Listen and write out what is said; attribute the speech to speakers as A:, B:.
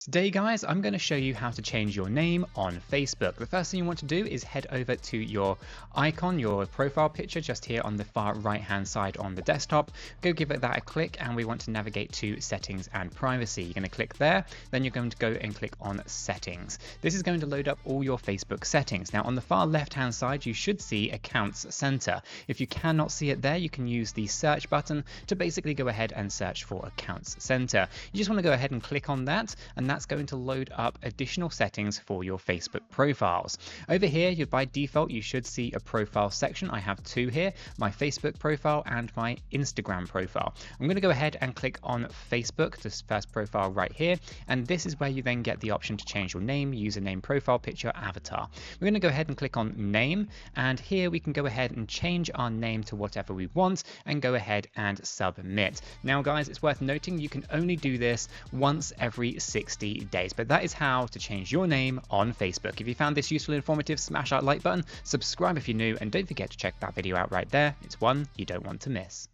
A: Today guys, I'm going to show you how to change your name on Facebook. The first thing you want to do is head over to your icon, your profile picture just here on the far right hand side on the desktop. Go give it that a click and we want to navigate to settings and privacy. You're going to click there, then you're going to go and click on settings. This is going to load up all your Facebook settings. Now on the far left hand side you should see Accounts Center. If you cannot see it there, you can use the search button to basically go ahead and search for Accounts Center. You just want to go ahead and click on that, and that's going to load up additional settings for your Facebook profiles. Over here, by default, you should see a profile section. I have two here, my Facebook profile and my Instagram profile. I'm going to go ahead and click on Facebook, this first profile right here, and this is where you then get the option to change your name, username, profile picture, avatar. We're going to go ahead and click on name, and here we can go ahead and change our name to whatever we want and go ahead and submit. Now guys, it's worth noting you can only do this once every 60 days, but that is how to change your name on Facebook. If you found this useful and informative, smash that like button, subscribe if you're new, and don't forget to check that video out right there. It's one you don't want to miss.